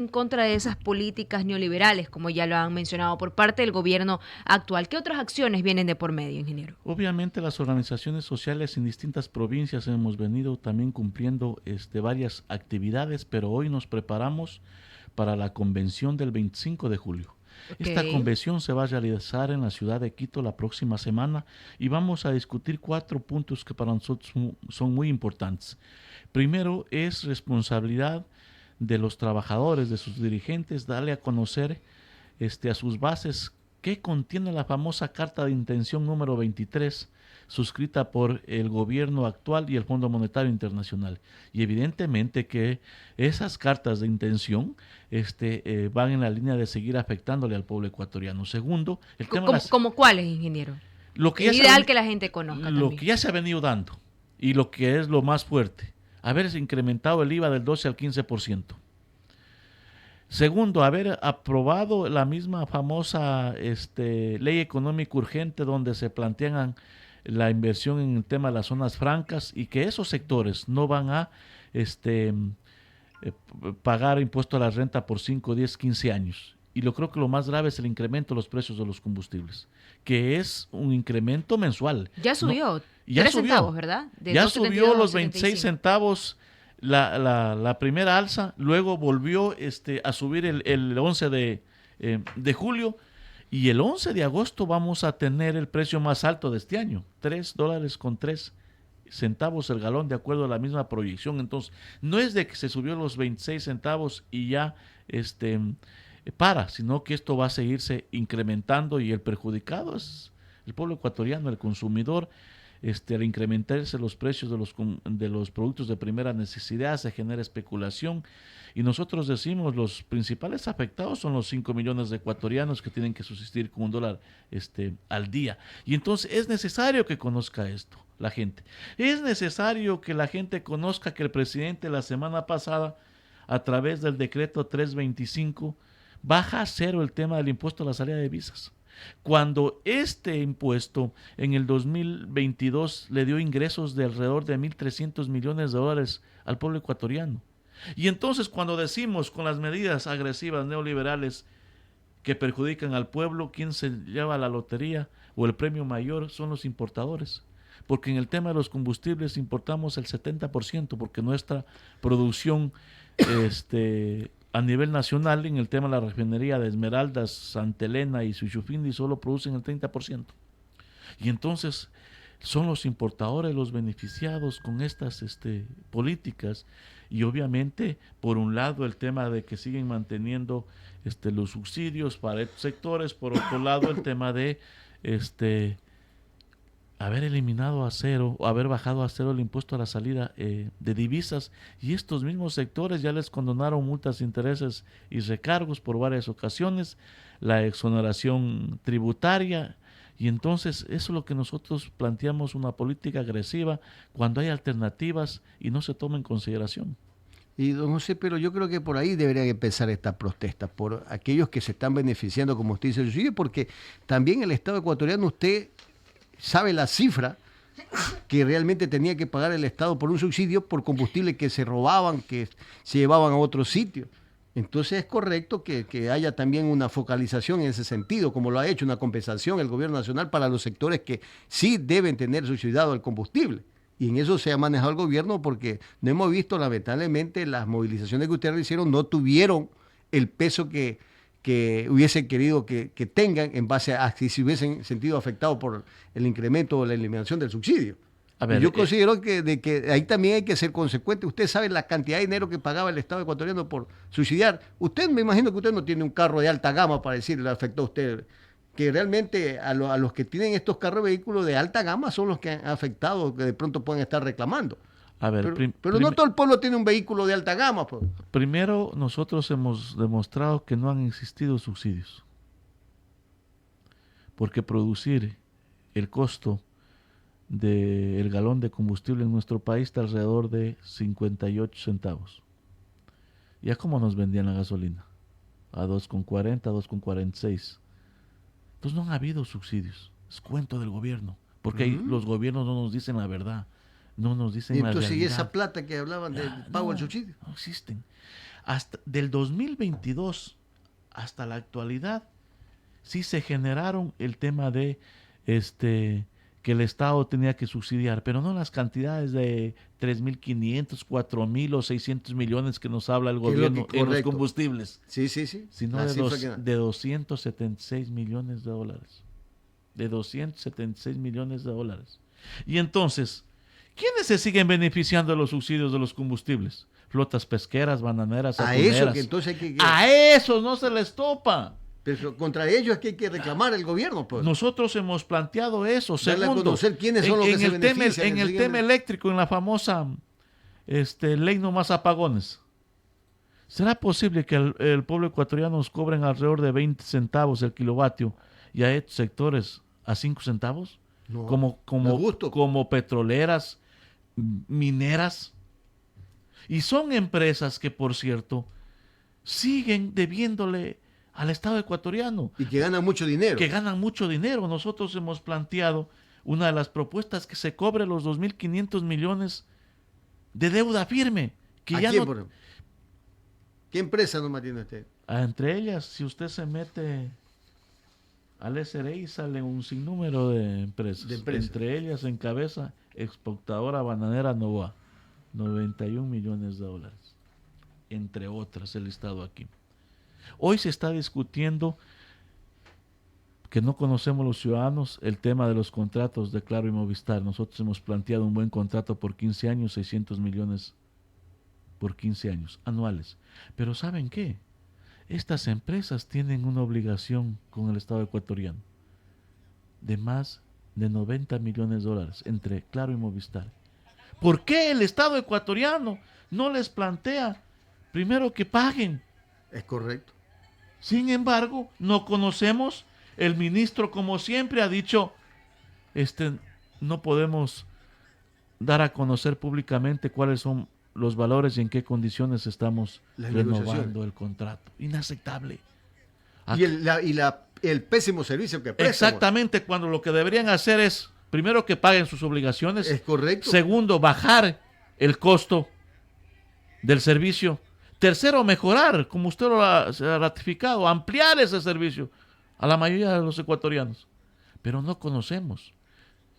en contra de esas políticas neoliberales, como ya lo han mencionado, por parte del gobierno actual. ¿Qué otras acciones vienen de por medio, ingeniero? Obviamente las organizaciones sociales en distintas provincias hemos venido también cumpliendo varias actividades, pero hoy nos preparamos para la convención del 25 de julio. Ok. Esta convención se va a realizar en la ciudad de Quito la próxima semana y vamos a discutir 4 puntos que para nosotros son muy importantes. Primero es responsabilidad de los trabajadores, de sus dirigentes, darle a conocer a sus bases qué contiene la famosa Carta de Intención número 23, suscrita por el gobierno actual y el Fondo Monetario Internacional. Y evidentemente que esas cartas de intención van en la línea de seguir afectándole al pueblo ecuatoriano. Segundo, el tema de las, ¿Cómo cuáles, ingeniero? lo, que Es ya se ideal que la gente conozca lo también. que ya se ha venido dando y lo que es lo más fuerte, haberse incrementado el IVA del 12 al 15%. Segundo, haber aprobado la misma famosa ley económica urgente donde se plantean la inversión en el tema de las zonas francas y que esos sectores no van a pagar impuesto a la renta por 5, 10, 15 años. Y lo creo que lo más grave es el incremento de los precios de los combustibles, que es un incremento mensual. Ya No, subió ya 3 subió, centavos, ¿verdad? De ya dos setenta y subió dos a los setenta y 26 cinco. centavos la primera alza, luego volvió a subir el 11 de julio y el 11 de agosto vamos a tener el precio más alto de este año, $3.03 el galón de acuerdo a la misma proyección. Entonces, no es de que se subió los 26 centavos y ya sino que esto va a seguirse incrementando y el perjudicado es el pueblo ecuatoriano, el consumidor. Al incrementarse los precios de los productos de primera necesidad se genera especulación y nosotros decimos los principales afectados son los 5 millones de ecuatorianos que tienen que subsistir con $1 al día. Y entonces es necesario que conozca esto la gente. Es necesario que la gente conozca que el presidente la semana pasada, a través del decreto 325, baja a cero el tema del impuesto a la salida de visas. Cuando este impuesto en el 2022 le dio ingresos de alrededor de $1.300 millones al pueblo ecuatoriano. Y entonces cuando decimos con las medidas agresivas neoliberales que perjudican al pueblo, ¿quién se lleva la lotería o el premio mayor? Son los importadores. Porque en el tema de los combustibles importamos el 70%, porque nuestra producción a nivel nacional en el tema de la refinería de Esmeraldas, Santa Elena y Suchufindi solo producen el 30%. Y entonces son los importadores los beneficiados con estas políticas y obviamente por un lado el tema de que siguen manteniendo los subsidios para estos sectores, por otro lado el tema de haber eliminado a cero o haber bajado a cero el impuesto a la salida de divisas y estos mismos sectores ya les condonaron multas, intereses y recargos por varias ocasiones, la exoneración tributaria y entonces eso es lo que nosotros planteamos, una política agresiva cuando hay alternativas y no se toma en consideración. Y don José, pero yo creo que por ahí deberían empezar estas protestas, por aquellos que se están beneficiando, como usted dice, porque también el Estado ecuatoriano, usted sabe la cifra que realmente tenía que pagar el Estado por un subsidio por combustible que se robaban, que se llevaban a otro sitio. Entonces es correcto que haya también una focalización en ese sentido, como lo ha hecho una compensación el gobierno nacional para los sectores que sí deben tener subsidiado el combustible. Y en eso se ha manejado el gobierno porque no hemos visto, lamentablemente, las movilizaciones que ustedes hicieron no tuvieron el peso que hubiesen querido que tengan en base a si se hubiesen sentido afectados por el incremento o la eliminación del subsidio. A Y ver, yo considero que ahí también hay que ser consecuente. Usted sabe la cantidad de dinero que pagaba el Estado ecuatoriano por subsidiar. Usted, me imagino que usted no tiene un carro de alta gama para decirle, le afectó a usted. Que realmente a los que tienen estos carros vehículos de alta gama son los que han afectado, que de pronto pueden estar reclamando. a ver Pero no todo el pueblo tiene un vehículo de alta gama. Pues. primero nosotros hemos demostrado que no han existido subsidios, porque producir el costo del galón de combustible en nuestro país está alrededor de 58 centavos. ¿Ya cómo nos vendían la gasolina? A 2,40, 2,46. Entonces no han habido subsidios. Es cuento del gobierno. Porque los gobiernos no nos dicen la verdad. No nos Y dicen la entonces, ¿y realidad. esa plata que hablaban del pago del No, subsidio? no existen. hasta del 2022 hasta la actualidad, sí se generaron el tema de que el Estado tenía que subsidiar, pero no las cantidades de 3.500, 4.000 o 600 millones que nos habla el gobierno en los combustibles. Sí. Sino de 276 millones de dólares. De 276 millones de dólares. Y entonces, ¿quiénes se siguen beneficiando de los subsidios de los combustibles? Flotas pesqueras, bananeras, atuneras. A eso que entonces a esos no se les topa. Pero contra ellos es que hay que reclamar el gobierno, pues. Nosotros hemos planteado eso. Darle a conocer quiénes son los que se benefician. En el tema eléctrico, en la famosa ley no más apagones. ¿Será posible que el pueblo ecuatoriano nos cobren alrededor de 20 centavos el kilovatio y a estos sectores a 5 centavos? No, como petroleras, mineras. Y son empresas que, por cierto, siguen debiéndole al Estado ecuatoriano. Y que ganan mucho dinero. Que ganan mucho dinero. Nosotros hemos planteado una de las propuestas que se cobre los 2.500 millones de deuda firme. Que ¿A ya quién, no... ¿Qué empresa no mantiene usted? Entre ellas, si usted se mete al SRI, sale un sinnúmero de empresas. Entre ellas encabeza Exportadora Bananera Novoa, 91 millones de dólares. Entre otras, el listado aquí. Hoy se está discutiendo, que no conocemos los ciudadanos, el tema de los contratos de Claro y Movistar. Nosotros hemos planteado un buen contrato por 15 años, 600 millones por 15 años anuales. Pero ¿saben qué? Estas empresas tienen una obligación con el Estado ecuatoriano de más de 90 millones de dólares entre Claro y Movistar. ¿Por qué el Estado ecuatoriano no les plantea primero que paguen? Es correcto. Sin embargo, no conocemos. El ministro, como siempre, ha dicho, no podemos dar a conocer públicamente cuáles son los valores y en qué condiciones estamos renovando el contrato. Inaceptable. Y el pésimo servicio que prestan. Exactamente, cuando lo que deberían hacer es, primero, que paguen sus obligaciones. Es correcto. Segundo, bajar el costo del servicio. Tercero, mejorar, como usted lo ha ratificado, ampliar ese servicio a la mayoría de los ecuatorianos. Pero no conocemos.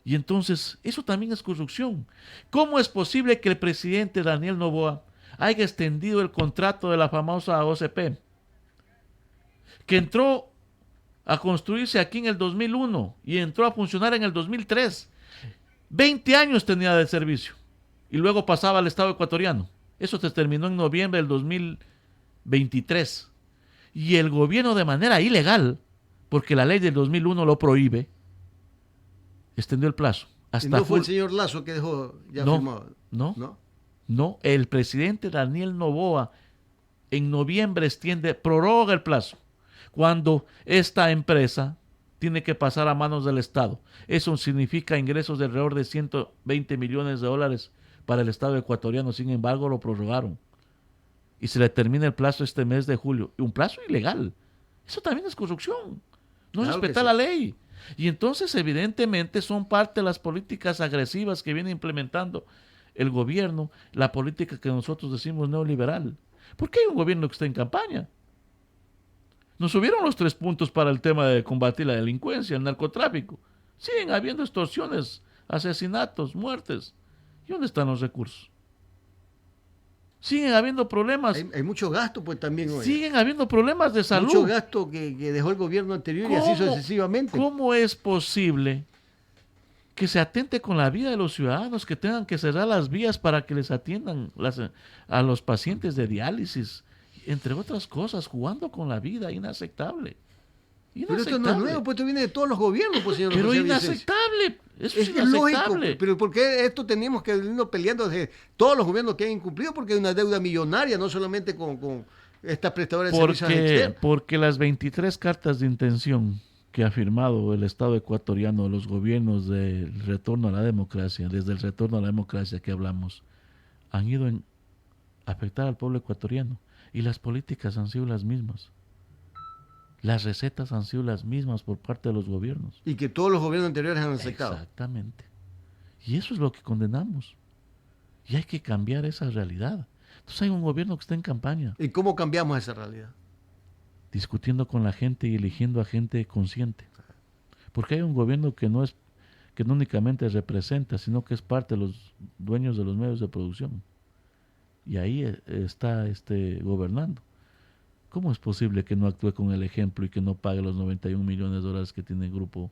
Y entonces, eso también es corrupción. ¿Cómo es posible que el presidente Daniel Noboa haya extendido el contrato de la famosa OCP, que entró a construirse aquí en el 2001 y entró a funcionar en el 2003? 20 años tenía de servicio y luego pasaba al Estado ecuatoriano. Eso se terminó en noviembre del 2023. Y el gobierno, de manera ilegal, porque la ley del 2001 lo prohíbe, extendió el plazo. ¿Y no fue el señor Lazo que dejó ya firmado? No, el presidente Daniel Noboa en noviembre prorroga el plazo, cuando esta empresa tiene que pasar a manos del Estado. Eso significa ingresos de alrededor de 120 millones de dólares para el Estado ecuatoriano. Sin embargo, lo prorrogaron y se le termina el plazo este mes de julio. Un plazo ilegal. Eso también es corrupción. No respetar la ley. Y entonces, evidentemente, son parte de las políticas agresivas que viene implementando el gobierno, la política que nosotros decimos neoliberal. ¿Por qué hay un gobierno que está en campaña? Nos subieron los 3 puntos para el tema de combatir la delincuencia, el narcotráfico. Siguen habiendo extorsiones, asesinatos, muertes. ¿Y dónde están los recursos? Siguen habiendo problemas. Hay mucho gasto, pues también hoy. Siguen habiendo problemas de salud. Mucho gasto que dejó el gobierno anterior y así sucesivamente. ¿Cómo es posible que se atente con la vida de los ciudadanos, que tengan que cerrar las vías para que les atiendan a los pacientes de diálisis, entre otras cosas, jugando con la vida? Inaceptable. Pero esto no es nuevo, pues esto viene de todos los gobiernos, pues, señor. Pero inaceptable. Eso es inaceptable. Lógico, pero ¿por qué esto teníamos que irnos peleando desde todos los gobiernos que han incumplido? Porque hay una deuda millonaria, no solamente con estas prestadoras de servicios externos. Porque las 23 cartas de intención que ha firmado el Estado ecuatoriano, los gobiernos del retorno a la democracia, desde el retorno a la democracia que hablamos, han ido a afectar al pueblo ecuatoriano. Y las políticas han sido las mismas. Las recetas han sido las mismas por parte de los gobiernos. Y que todos los gobiernos anteriores han aceptado. Exactamente. Y eso es lo que condenamos. Y hay que cambiar esa realidad. Entonces hay un gobierno que está en campaña, ¿Y cómo cambiamos esa realidad? discutiendo con la gente y eligiendo a gente consciente. Porque hay un gobierno que no únicamente representa, sino que es parte de los dueños de los medios de producción. Y ahí está gobernando. ¿Cómo es posible que no actúe con el ejemplo y que no pague los 91 millones de dólares que tiene el grupo?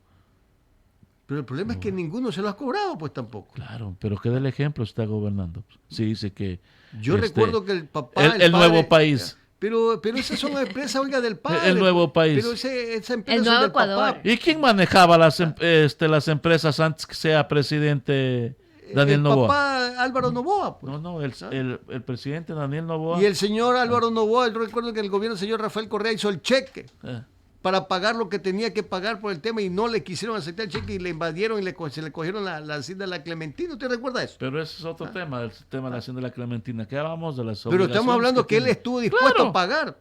Pero el problema es que ninguno se lo ha cobrado, pues tampoco. Claro, pero que dé el ejemplo, está gobernando. Sí, dice que... Yo recuerdo que el papá... El padre, nuevo país. Pero esas son las empresas, oiga, del padre. El nuevo país. Pero esa empresa El son nuevo del Ecuador. papá. ¿Y quién manejaba las empresas antes que sea presidente Daniel El Noboa? papá Álvaro Noboa. Pues. No, el presidente Daniel Noboa. Y el señor Álvaro Noboa, yo recuerdo que el gobierno del señor Rafael Correa hizo el cheque Eh, para pagar lo que tenía que pagar por el tema y no le quisieron aceptar el cheque y le invadieron y se le cogieron la hacienda de la Clementina. ¿Usted recuerda eso? Pero ese es otro tema, el tema de la hacienda de la Clementina. ¿Qué hablamos de las Pero estamos obligaciones hablando que él tiene? estuvo dispuesto Claro. a pagar.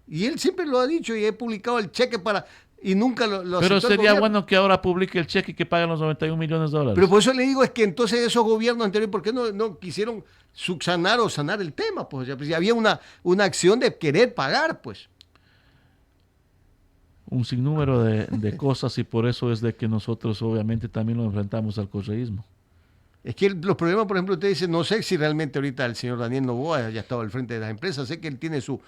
Y él siempre lo ha dicho y he publicado el cheque para... Y nunca lo Pero aceptó el sería gobierno. bueno que ahora publique el cheque y que paguen los 91 millones de dólares. Pero por eso le digo es que entonces esos gobiernos anteriores, ¿por qué no quisieron subsanar o sanar el tema? Pues, pues había una acción de querer pagar, pues. Un sinnúmero de cosas y por eso es de que nosotros obviamente también nos enfrentamos al correísmo. Es que los problemas, por ejemplo, usted dice, no sé si realmente ahorita el señor Daniel Noboa haya estado al frente de las empresas, sé que él tiene sus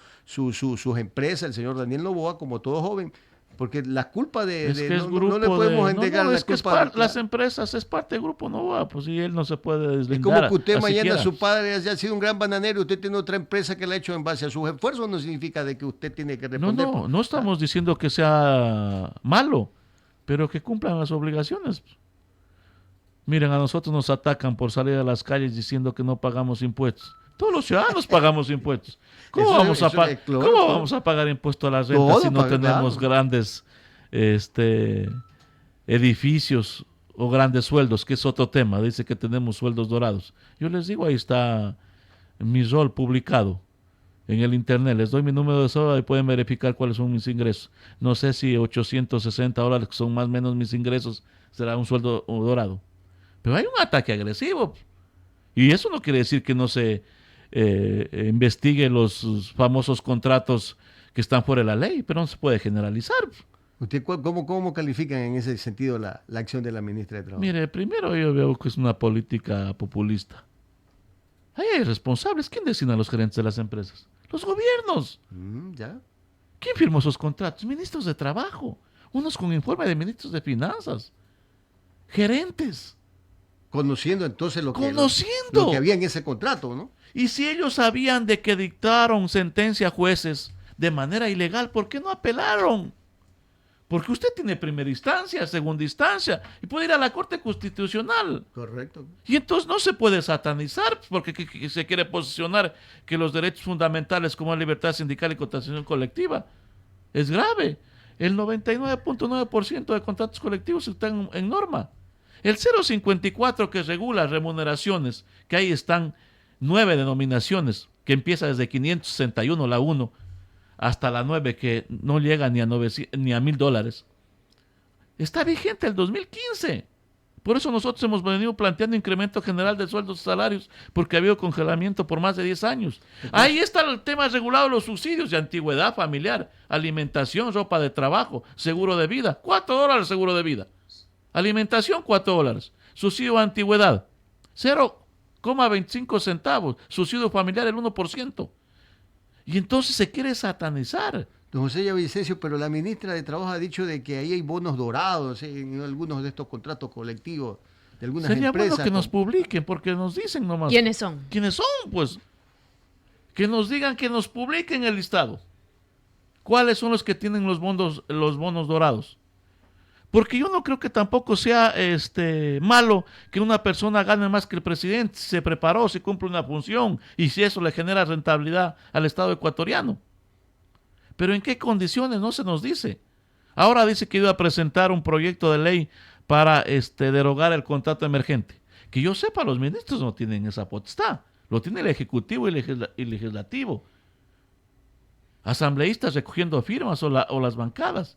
empresas, el señor Daniel Noboa, como todo joven, porque la culpa de... Es de- que es no, grupo no le podemos de... entregar No, la es que es culpa de- las empresas es parte del grupo Novoa, pues y él no se puede Es deslindar. como que usted así mañana quiera. su padre haya sido un gran bananero y usted tiene otra empresa que la ha hecho en base a sus esfuerzos, no significa de que usted tiene que responder. No estamos diciendo que sea malo, pero que cumplan las obligaciones. Miren, a nosotros nos atacan por salir a las calles diciendo que no pagamos impuestos. Todos los ciudadanos pagamos impuestos. ¿Cómo, Eso vamos, es a claro, ¿cómo claro. vamos a pagar impuesto a la renta Todo si no paga, tenemos claro. grandes edificios o grandes sueldos? Que es otro tema. Dice que tenemos sueldos dorados. Yo les digo, ahí está mi rol publicado en el internet. Les doy mi número de cédula y pueden verificar cuáles son mis ingresos. No sé si $860, que son más o menos mis ingresos, será un sueldo dorado. Pero hay un ataque agresivo. Y eso no quiere decir que no se investigue los famosos contratos que están fuera de la ley, pero no se puede generalizar. ¿Usted cómo califican en ese sentido la acción de la ministra de Trabajo? Mire, primero yo veo que es una política populista. Ahí hay responsables. ¿Quién designa a los gerentes de las empresas? Los gobiernos. ¿Ya? ¿Quién firmó esos contratos? Ministros de Trabajo. Unos con informe de ministros de Finanzas. Gerentes. Conociendo entonces lo que había en ese contrato, ¿no? Y si ellos sabían de que dictaron sentencia a jueces de manera ilegal, ¿por qué no apelaron? Porque usted tiene primera instancia, segunda instancia, y puede ir a la Corte Constitucional. Correcto. Y entonces no se puede satanizar, porque que se quiere posicionar que los derechos fundamentales como la libertad sindical y contratación colectiva es grave. El 99.9% de contratos colectivos están en norma. El 054 que regula remuneraciones, que ahí están 9 denominaciones, que empieza desde 561 la 1 hasta la 9 que no llega ni a $1,000, está vigente el 2015. Por eso nosotros hemos venido planteando incremento general de sueldos y salarios, porque ha habido congelamiento por más de 10 años. Ahí está el tema regulado de los subsidios de antigüedad familiar, alimentación, ropa de trabajo, seguro de vida, $4 seguro de vida. Alimentación, $4. Subsidio de antigüedad, 0,25 centavos. Subsidio familiar, el 1%. Y entonces se quiere satanizar. Don José Villavicencio, pero la ministra de Trabajo ha dicho de que ahí hay bonos dorados en algunos de estos contratos colectivos de algunas Sería empresas. bueno que nos publiquen, porque nos dicen nomás. ¿Quiénes son? ¿Quiénes son? Pues que nos digan, que nos publiquen el listado. ¿Cuáles son los que tienen los bonos dorados? Porque yo no creo que tampoco sea malo que una persona gane más que el presidente, si se preparó, si cumple una función y si eso le genera rentabilidad al Estado ecuatoriano. Pero ¿en qué condiciones? No se nos dice. Ahora dice que iba a presentar un proyecto de ley para derogar el contrato emergente. Que yo sepa, los ministros no tienen esa potestad. Lo tiene el Ejecutivo y el Legislativo. Asambleístas recogiendo firmas o las bancadas.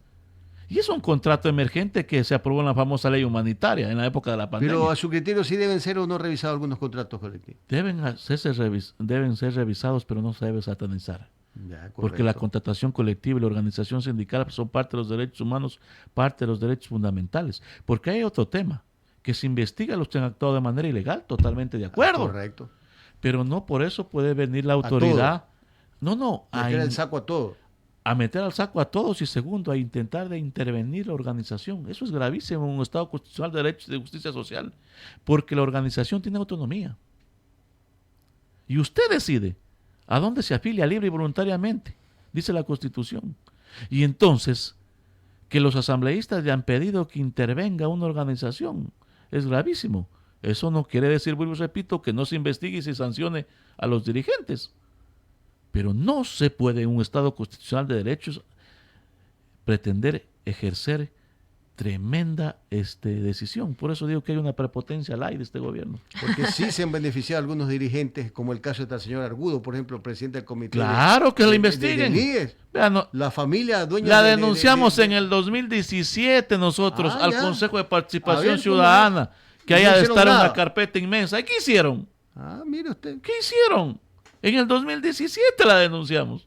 Y es un contrato emergente que se aprobó en la famosa ley humanitaria en la época de la pandemia. Pero a su criterio sí deben ser o no revisados algunos contratos colectivos. Deben ser revisados, pero no se debe satanizar. Ya, Porque la correcto. contratación colectiva y la organización sindical son parte de los derechos humanos, parte de los derechos fundamentales. Porque hay otro tema, que se investiga a los que han actuado de manera ilegal, totalmente de acuerdo. Correcto. Pero no por eso puede venir la autoridad. No, Meter el saco a todo. a meter al saco a todos y segundo, a intentar de intervenir la organización. Eso es gravísimo en un Estado constitucional de derechos y de justicia social, porque la organización tiene autonomía. Y usted decide a dónde se afilia libre y voluntariamente, dice la Constitución. Y entonces, que los asambleístas le han pedido que intervenga una organización, es gravísimo. Eso no quiere decir, vuelvo y repito, que no se investigue y se sancione a los dirigentes. Pero no se puede en un Estado constitucional de derechos pretender ejercer tremenda decisión. Por eso digo que hay una prepotencia al aire de este gobierno. Porque sí se han beneficiado algunos dirigentes, como el caso de esta señora Argudo, por ejemplo, presidente del comité. Claro, que la de investiguen. IES. Vean, no, La familia dueña la de- denunciamos de- en el 2017 al ya. Consejo de A Participación ver, Ciudadana, que no haya de hicieron estar nada. una carpeta inmensa. ¿Y qué hicieron? Ah, mire usted. ¿Qué hicieron? En el 2017 la denunciamos.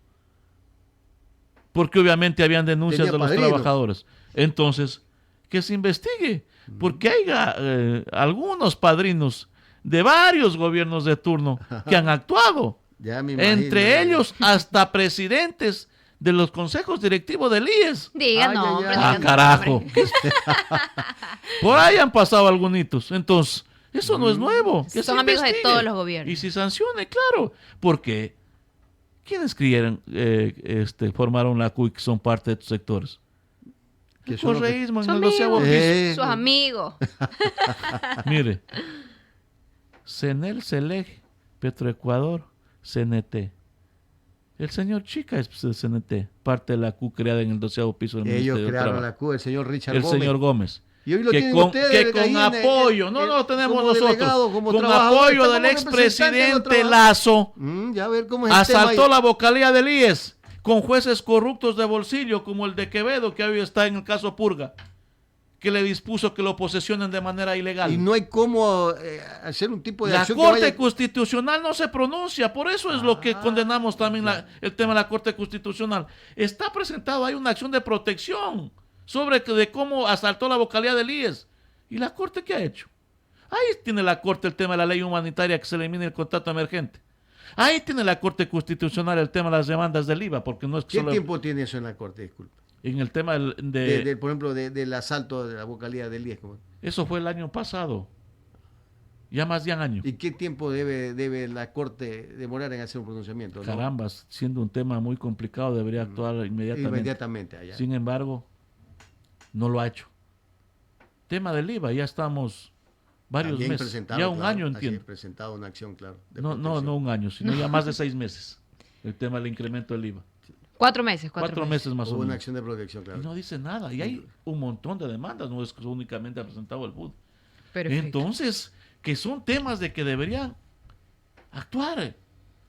Porque obviamente habían denuncias Tenía de los padrino. trabajadores. Entonces, que se investigue. Porque hay algunos padrinos de varios gobiernos de turno que han actuado. Ya me imagino, Entre ya. ellos hasta presidentes de los consejos directivos del IES. Diga Ay, nombre. ay, ay. diga Ah, carajo. nombre. Por ahí han pasado algunos hitos. Entonces, eso no es nuevo. Que Son se amigos de investigue. todos los gobiernos. Y si sancione, claro. Porque, ¿quiénes formaron la CUI que son parte de estos sectores? Que El son los que- correísmo en Sus el 12º amigos. piso. Sus amigos. Mire, CENEL, CELEG, Petroecuador, CNT. El señor Chica es del CNT, parte de la CU creada en el 12º piso del Ellos Ministerio del crearon Trabajo. la CUA, el señor Richard El Gómez. señor Gómez. Y hoy lo Que tienen con, ustedes que con ahí en apoyo, no como tenemos delegado, nosotros, como con trabajador, apoyo está del como representante de los expresidente trabajadores. Lazo, Ya ver cómo es el asaltó tema ahí. la vocalía del IES con jueces corruptos de bolsillo como el de Quevedo, que hoy está en el caso Purga, que le dispuso que lo posesionen de manera ilegal. Y no hay cómo hacer un tipo de La acción Corte que vaya... Constitucional no se pronuncia, por eso es lo que condenamos también el tema de la Corte Constitucional. Está presentado, hay una acción de protección sobre de cómo asaltó la vocalía del IES. ¿Y la Corte qué ha hecho? Ahí tiene la Corte el tema de la ley humanitaria que se elimine el contrato emergente. Ahí tiene la Corte Constitucional el tema de las demandas del IVA, porque no es ¿Qué solo tiempo tiene eso en la Corte? Disculpe. en el tema Por ejemplo, del asalto de la vocalía del IES. eso fue el año pasado. Ya más de un año. ¿Y qué tiempo debe la Corte demorar en hacer un pronunciamiento? ¿no? Caramba, siendo un tema muy complicado, debería actuar inmediatamente. Inmediatamente allá. Sin embargo, no lo ha hecho. Tema del IVA, ya estamos varios También meses. presentado, Ya un claro, año, así entiendo. es, presentado una acción, claro. de No protección. un año, sino ya más de 6 meses. El tema del incremento del IVA. 4 meses. 4 meses más o Hubo una menos. acción de protección, claro. Y no dice nada. Y hay un montón de demandas, no es que únicamente ha presentado el FUD. Perfecto. Entonces, que son temas de que deberían actuar.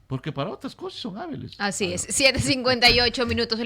Porque para otras cosas son hábiles. Así es. 7:58 minutos.